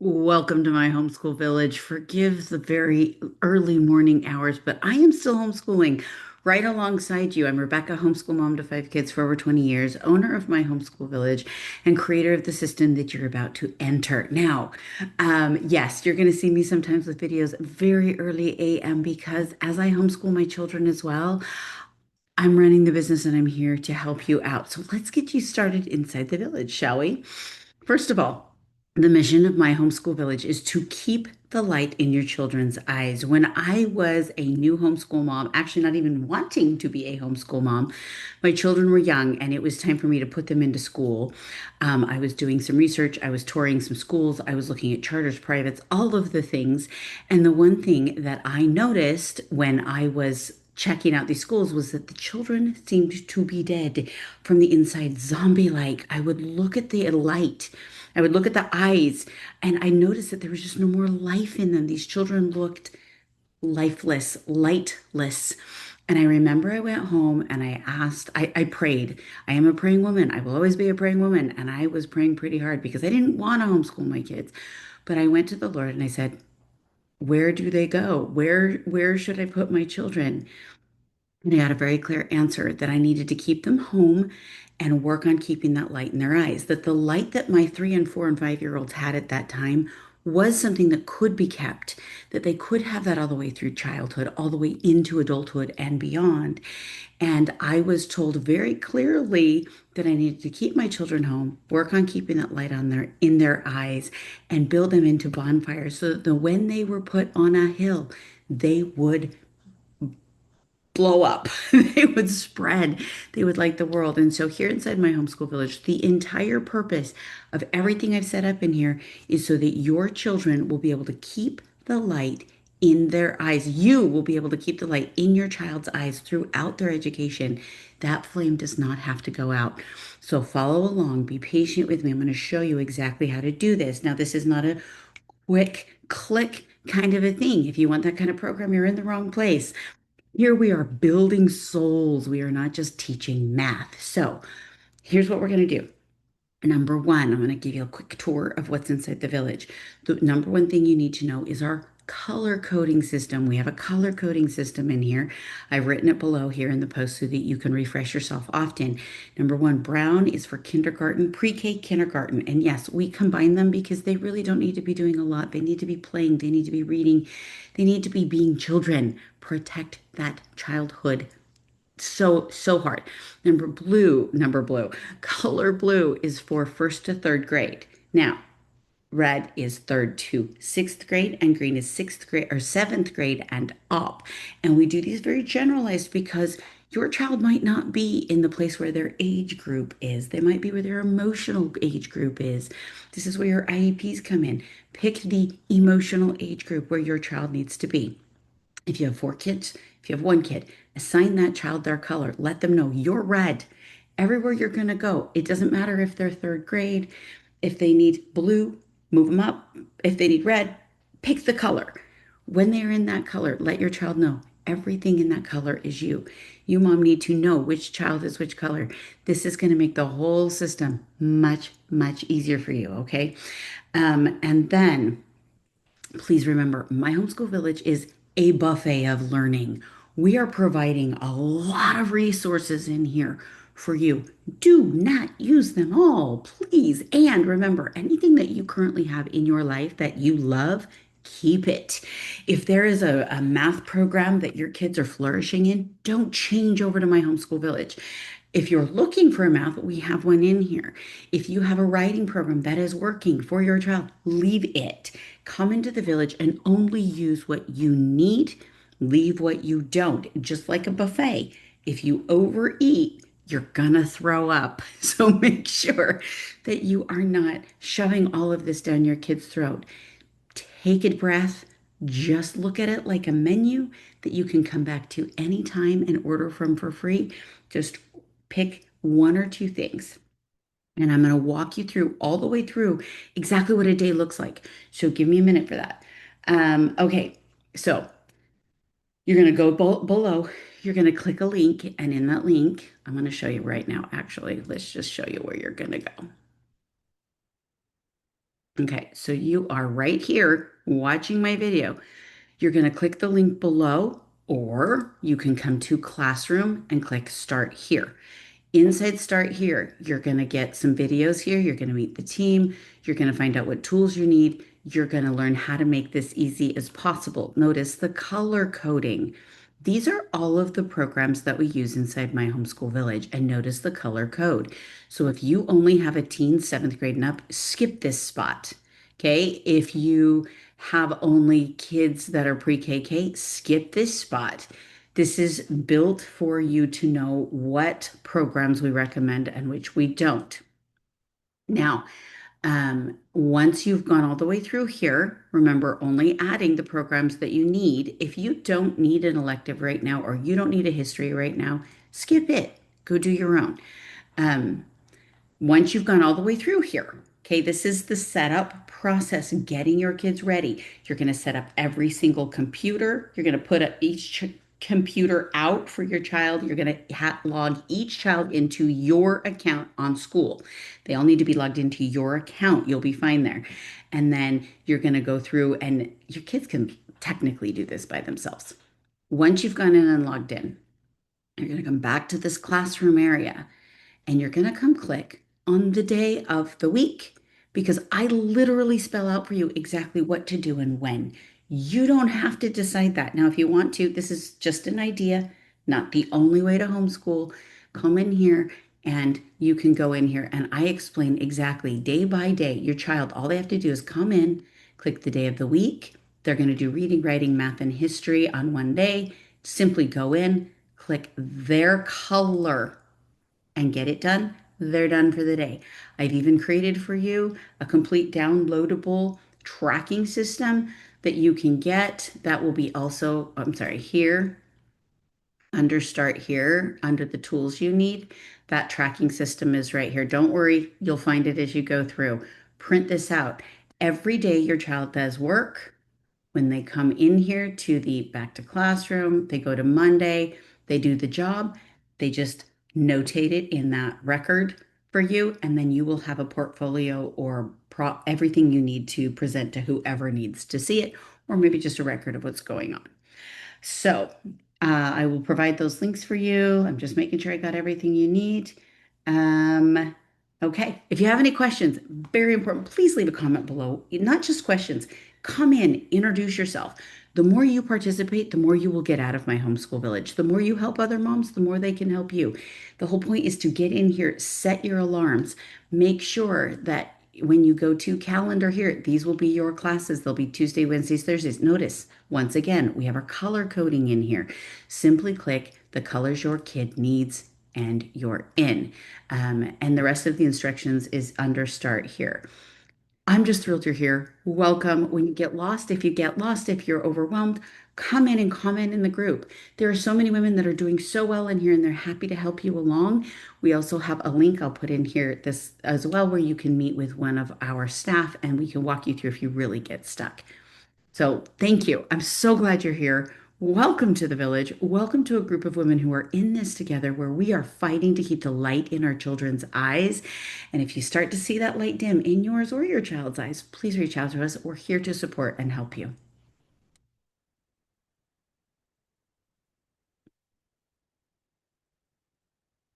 Welcome to my homeschool village. Forgive the very early morning hours, but I am still homeschooling right alongside you. I'm Rebecca, homeschool mom to five kids for over 20 years, owner of my homeschool village, and creator of the system that you're about to enter. Now, yes, you're going to see me sometimes with videos very early AM because as I homeschool my children as well, I'm running the business and I'm here to help you out. So let's get you started inside the village, shall we? First of all, the mission of my homeschool village is to keep the light in your children's eyes. When I was a new homeschool mom, actually not even wanting to be a homeschool mom, my children were young and it was time for me to put them into school. I was doing some research, I was touring some schools, I was looking at charters, privates, all of the things. And the one thing that I noticed when I was checking out these schools was that the children seemed to be dead from the inside, zombie like. I would look at the light. I would look at the eyes and I noticed that there was just no more life in them. These children looked lifeless, lightless. And I remember I went home and I asked, I prayed. I am a praying woman. I will always be a praying woman. And I was praying pretty hard because I didn't want to homeschool my kids. But I went to the Lord and I said, where do they go? Where should I put my children? And I got a very clear answer that I needed to keep them home and work on keeping that light in their eyes. That the light that my 3 and 4 and 5 year olds had at that time was something that could be kept, that they could have that all the way through childhood, all the way into adulthood and beyond. And I was told very clearly that I needed to keep my children home, work on keeping that light on their eyes, and build them into bonfires so that when they were put on a hill, they would blow up. They would spread. They would light the world. And so here inside my homeschool village, the entire purpose of everything I've set up in here is so that your children will be able to keep the light in their eyes. You will be able to keep the light in your child's eyes throughout their education. That flame does not have to go out. So follow along, be patient with me. I'm going to show you exactly how to do this. Now, this is not a quick click kind of a thing. If you want that kind of program, you're in the wrong place. Here we are building souls. We are not just teaching math. So here's what we're going to do. Number one, I'm going to give you a quick tour of what's inside the village. The number one thing you need to know is our color coding system. We have a color coding system in here. I've written it below here in the post so that you can refresh yourself often. Number one, brown is for kindergarten, pre-K kindergarten. And yes, we combine them because they really don't need to be doing a lot. They need to be playing, they need to be reading, they need to be being children. Protect that childhood so hard. Number blue, color blue is for first to third grade. Now, red is third to sixth grade, and green is sixth grade or seventh grade and up. And we do these very generalized because your child might not be in the place where their age group is. They might be where their emotional age group is. This is where your IEPs come in. Pick the emotional age group where your child needs to be. If you have 4 kids, if you have 1 kid, assign that child their color. Let them know you're red everywhere you're going to go. It doesn't matter if they're third grade. If they need blue, move them up. If they need red, pick the color. When they're in that color, let your child know everything in that color is you. You, mom, need to know which child is which color. This is going to make the whole system much easier for you, okay? And then please remember, my homeschool village is a buffet of learning. We are providing a lot of resources in here for you. Do not use them all, please. And remember, anything that you currently have in your life that you love, keep it. If there is a math program that your kids are flourishing in, don't change over to my homeschool village. If you're looking for a math, we have one in here. If you have a writing program that is working for your child, leave it. Come into the village and only use what you need, leave what you don't. Just like a buffet. If you overeat, you're gonna throw up. So make sure that you are not shoving all of this down your kid's throat. Take a breath. Just look at it like a menu that you can come back to anytime and order from for free. Just pick one or two things. And I'm going to walk you through all the way through exactly what a day looks like. So give me a minute for that. Okay, so you're going to go below. You're going to click a link. And in that link, I'm going to show you right now. Actually, let's just show you where you're going to go. Okay, so you are right here watching my video. You're going to click the link below, or you can come to Classroom and click Start Here. Inside Start Here, you're going to get some videos here. You're going to meet the team. You're going to find out what tools you need. You're going to learn how to make this easy as possible. Notice the color coding. These are all of the programs that we use inside My Homeschool Village. And notice the color code. So if you only have a teen, seventh grade and up, skip this spot. Okay. If you have only kids that are pre-KK, skip this spot. This is built for you to know what programs we recommend and which we don't. Now, once you've gone all the way through here, remember only adding the programs that you need. If you don't need an elective right now or you don't need a history right now, skip it. Go do your own. Um, Once you've gone all the way through here, okay, this is the setup process, getting your kids ready. You're going to set up every single computer. You're going to put each computer out for your child. You're going to log each child into your account on school. They all need to be logged into your account. You'll be fine there. And then you're going to go through, and your kids can technically do this by themselves. Once you've gone in and logged in, you're going to come back to this classroom area and you're going to come click on the day of the week because I literally spell out for you exactly what to do and when. You don't have to decide that. Now, if you want to, this is just an idea, not the only way to homeschool. Come in here and you can go in here and I explain exactly day by day. Your child, all they have to do is come in, click the day of the week. They're going to do reading, writing, math, and history on one day. Simply go in, click their color and get it done, they're done for the day. I've even created for you a complete downloadable tracking system that you can get. That will be also, I'm sorry, here under Start Here, under the tools you need. That tracking system is right here. Don't worry, you'll find it as you go through. Print this out. Every day your child does work. When they come in here to the back to classroom, they go to Monday, they do the job, they just notate it in that record for you, and then you will have a portfolio or everything you need to present to whoever needs to see it, or maybe just a record of what's going on. So I will provide those links for you. I'm just making sure I got everything you need. Um, okay. If you have any questions, very important, please leave a comment below. Not just questions. Come in, introduce yourself. The more you participate, the more you will get out of My Homeschool Village. The more you help other moms, the more they can help you. The whole point is to get in here, set your alarms, make sure that when you go to calendar here, these will be your classes. They'll be Tuesday, Wednesdays, Thursdays. Notice, once again, we have our color coding in here. Simply click the colors your kid needs and you're in. And the rest of the instructions is under Start Here. I'm just thrilled you're here. Welcome. When you get lost, if you get lost, if you're overwhelmed, come in and comment in the group. There are so many women that are doing so well in here and they're happy to help you along. We also have a link I'll put in here this as well where you can meet with one of our staff and we can walk you through if you really get stuck. So thank you. I'm so glad you're here. Welcome to the village. Welcome to a group of women who are in this together where we are fighting to keep the light in our children's eyes. And if you start to see that light dim in yours or your child's eyes, please reach out to us. We're here to support and help you.